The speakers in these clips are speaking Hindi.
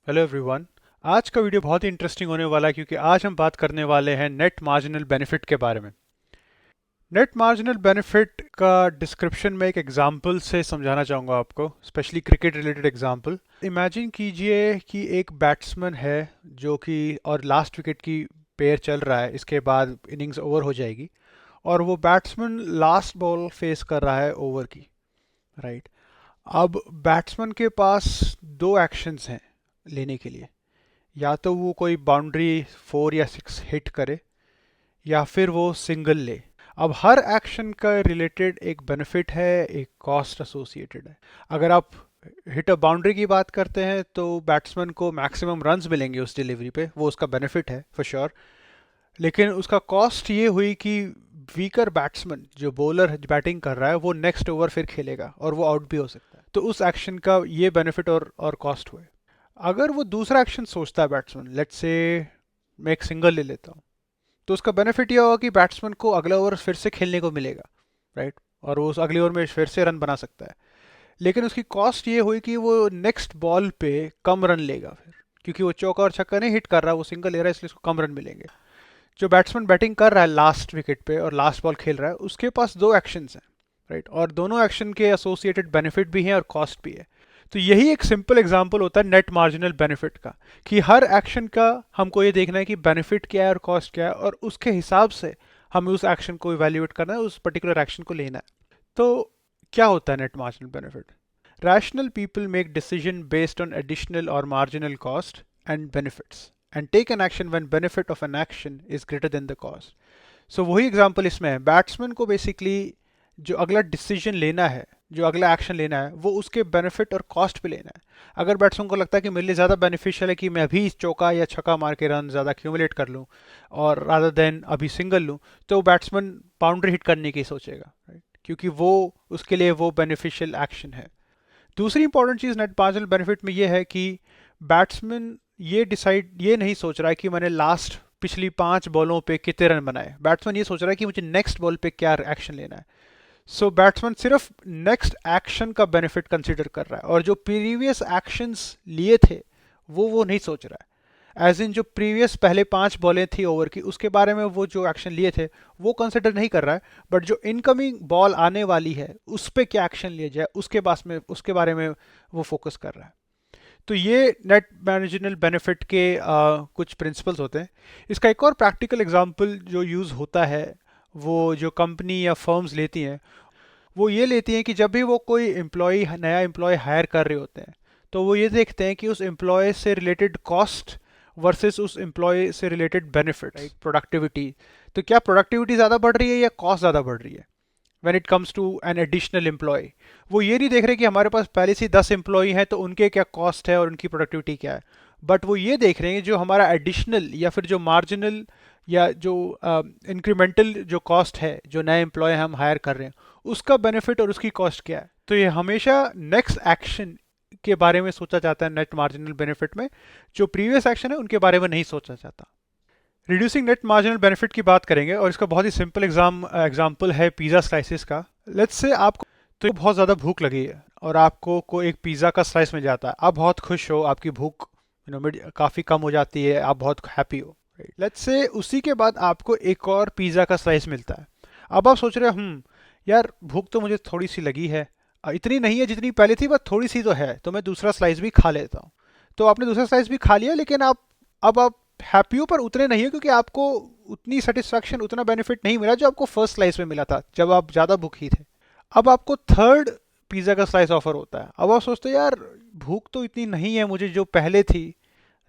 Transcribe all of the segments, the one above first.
Hello everyone. आज का वीडियो बहुत ही इंटरेस्टिंग होने वाला है क्योंकि आज हम बात करने वाले हैं नेट मार्जिनल बेनिफिट के बारे में। नेट मार्जिनल बेनिफिट का डिस्क्रिप्शन में एक एग्जांपल से समझाना चाहूँगा आपको, specially cricket related example. Imagine कीजिए कि एक बैट्समैन है जो कि और लास्ट विकेट की पेयर चल रहा है, इसके बाद इनिंग्स ओवर हो जाएगी और वो बैट्समैन लास्ट बॉल फेस कर रहा है ओवर की, राइट। अब बैट्समैन के पास दो एक्शंस हैं लेने के लिए। या तो वो कोई बाउंड्री 4 या 6 हिट करे या फिर वो सिंगल ले। अब हर एक्शन का रिलेटेड एक बेनिफिट है, एक कॉस्ट एसोसिएटेड है। अगर आप हिट अ बाउंड्री की बात करते हैं तो बैट्समैन को मैक्सिमम रन्स मिलेंगे उस डिलीवरी पे, वो उसका बेनिफिट है फॉर श्योर। लेकिन उसका कॉस्ट ये हुई कि वीकर बैट्समैन जो बॉलर बैटिंग कर रहा है वो नेक्स्ट ओवर फिर खेलेगा और वो आउट भी हो सकता है, तो उस एक्शन का ये बेनिफिट और कॉस्ट हुए। अगर वो दूसरा एक्शन सोचता है बैट्समैन, लेट्स से मैं एक सिंगल ले लेता हूँ, तो उसका बेनिफिट यह होगा कि बैट्समैन को अगला ओवर फिर से खेलने को मिलेगा, राइट। और वो उस अगले ओवर में फिर से रन बना सकता है। लेकिन उसकी कॉस्ट ये हुई कि वो नेक्स्ट बॉल पे कम रन लेगा फिर, क्योंकि वो चौका और छक्का नहीं हिट कर रहा, वो सिंगल ले रहा है, इसलिए उसको कम रन मिलेंगे। जो बैट्समैन बैटिंग कर रहा है लास्ट विकेट पे और लास्ट बॉल खेल रहा है, उसके पास दो एक्शंस हैं, राइट। और दोनों एक्शन के एसोसिएटेड बेनिफिट भी हैं और कॉस्ट भी है। तो यही एक सिंपल एग्जांपल होता है नेट मार्जिनल बेनिफिट का, कि हर एक्शन का हमको ये देखना है कि बेनिफिट क्या है और कॉस्ट क्या है, और उसके हिसाब से हमें उस एक्शन को इवेल्युएट करना है, उस पर्टिकुलर एक्शन को लेना है। तो क्या होता है net marginal benefit? Rational people make decision based on additional or marginal cost and benefits and take an action when benefit of an action is greater than the cost. So वही एग्जांपल इसमें है, बैट्समैन को बेसिकली जो अगला डिसीजन लेना है, जो अगला एक्शन लेना है, वो उसके बेनिफिट और कॉस्ट पे लेना है। अगर बैट्समैन को लगता है कि मेरे लिए ज़्यादा बेनिफिशियल है कि मैं अभी चौका या छक्का मार के रन ज़्यादा एक्यूमुलेट कर लूँ और रादर देन अभी सिंगल लूँ, तो बैट्समैन बाउंड्री हिट करने की सोचेगा, राइट, क्योंकि वो उसके लिए वो बेनिफिशियल एक्शन है। दूसरी इंपॉर्टेंट चीज़ नेट मार्जिनल बेनिफिट में ये है कि बैट्समैन ये नहीं सोच रहा है कि मैंने लास्ट पिछली 5 बॉलों पे कितने रन बनाए। बैट्समैन ये सोच रहा है कि मुझे नेक्स्ट बॉल पे क्या एक्शन लेना है। सो बैट्समैन सिर्फ नेक्स्ट एक्शन का बेनिफिट कंसिडर कर रहा है, और जो प्रीवियस एक्शंस लिए थे वो नहीं सोच रहा है। एज इन जो प्रीवियस पहले 5 बॉलें थी ओवर की, उसके बारे में वो जो एक्शन लिए थे वो कंसिडर नहीं कर रहा है। बट जो इनकमिंग बॉल आने वाली है उस पर क्या एक्शन लिया जाए उसके बारे में वो फोकस कर रहा है। तो ये नेट मार्जिनल बेनिफिट के कुछ प्रिंसिपल्स होते हैं। इसका एक और प्रैक्टिकल एग्जांपल जो यूज़ होता है, वो जो कंपनी या फर्म्स लेती हैं, वो ये लेती हैं कि जब भी वो कोई नया एम्प्लॉय हायर कर रहे होते हैं, तो वो ये देखते हैं कि उस एम्प्लॉय से रिलेटेड कॉस्ट वर्सेस उस एम्प्लॉय से रिलेटेड बेनिफिट, राइट, प्रोडक्टिविटी। तो क्या प्रोडक्टिविटी ज़्यादा बढ़ रही है या कॉस्ट ज़्यादा बढ़ रही है when it comes to an additional employ. वो ये नहीं देख रहे कि हमारे पास पहले से 10 एम्प्लॉय हैं तो उनके क्या कॉस्ट है और उनकी प्रोडक्टिविटी क्या है। बट वो ये देख रहे हैं जो हमारा एडिशनल या फिर जो मार्जिनल या जो इंक्रीमेंटल जो कॉस्ट है, जो नए एम्प्लॉय हम हायर कर रहे हैं, उसका बेनिफिट और उसकी कॉस्ट क्या है। तो ये हमेशा नेक्स्ट एक्शन के बारे में सोचा जाता है नेट मार्जिनल बेनिफिट में, जो प्रीवियस एक्शन है उनके बारे में नहीं सोचा जाता। रिड्यूसिंग नेट मार्जिनल बेनिफिट की बात करेंगे और इसका बहुत ही सिंपल एग्जांपल है पिज़्ज़ा स्लाइसेस का। लेट्स से आपको तो बहुत ज़्यादा भूख लगी है और आपको कोई एक पिज़्ज़ा का स्लाइस मिल जाता है, आप बहुत खुश हो, आपकी भूख काफ़ी कम हो जाती है, आप बहुत हैप्पी हो। लेट्स से उसी के बाद आपको एक और पिज़्ज़ा का स्लाइस मिलता है। अब आप सोच रहे हो, यार भूख तो मुझे थोड़ी सी लगी है, इतनी नहीं है जितनी पहले थी, बस थोड़ी सी तो है, तो मैं दूसरा स्लाइस भी खा लेता हूँ। तो आपने दूसरा स्लाइस भी खा लिया, लेकिन अब आप हैप्पी हो पर उतने नहीं हो, क्योंकि आपको उतनी सेटिस्फैक्शन, उतना बेनिफिट नहीं मिला जो आपको फर्स्ट स्लाइस में मिला था जब आप ज़्यादा भूखी थे। अब आपको थर्ड पिज़्ज़ा का स्लाइस ऑफर होता है। अब आप सोचते हो, यार भूख तो इतनी नहीं है मुझे जो पहले थी,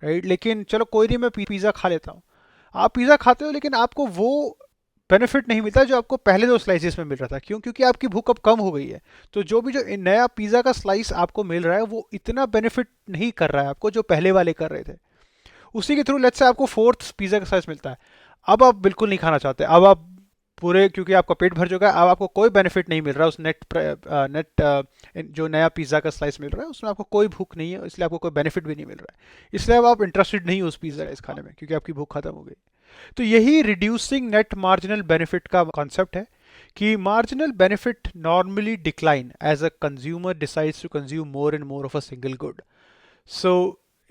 राइट, लेकिन चलो कोई नहीं, मैं पिज़्ज़ा खा लेता हूँ। आप पिज़्ज़ा खाते हो लेकिन आपको वो बेनिफिट नहीं मिलता जो आपको पहले 2 स्लाइसेस में मिल रहा था। क्यों? क्योंकि आपकी भूख अब कम हो गई है। तो जो भी जो नया पिज़्ज़ा का स्लाइस आपको मिल रहा है वो इतना बेनिफिट नहीं कर रहा है आपको जो पहले वाले कर रहे थे। उसी के थ्रू लेट्स से आपको फोर्थ पिज़्ज़ा का स्लाइस मिलता है। अब आप बिल्कुल नहीं खाना चाहते, अब आप पूरे, क्योंकि आपका पेट भर चुका है, अब आपको कोई बेनिफिट नहीं मिल रहा उस जो नया पिज़्ज़ा का स्लाइस मिल रहा है उसमें आपको कोई भूख नहीं है, इसलिए आपको कोई बेनिफिट भी नहीं मिल रहा है। इसलिए अब आप इंटरेस्टेड नहीं हो उस पिज़्ज़ा इस खाने में, क्योंकि आपकी भूख खत्म हो गई। तो यही रिड्यूसिंग नेट मार्जिनल बेनिफिट का कॉन्सेप्ट है, कि marginal benefit normally decline as a consumer decides to consume more and more of a single good. So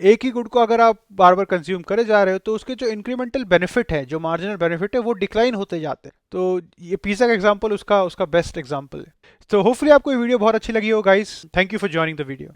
एक ही गुड को अगर आप बार बार कंज्यूम करे जा रहे हो तो उसके जो इंक्रीमेंटल बेनिफिट है, जो मार्जिनल बेनिफिट है, वो डिक्लाइन होते जाते हैं। तो ये पिज़्ज़ा का एग्जांपल उसका उसका बेस्ट एग्जांपल है। तो होपफुली आपको ये वीडियो बहुत अच्छी लगी हो guys. Thank you for joining the video.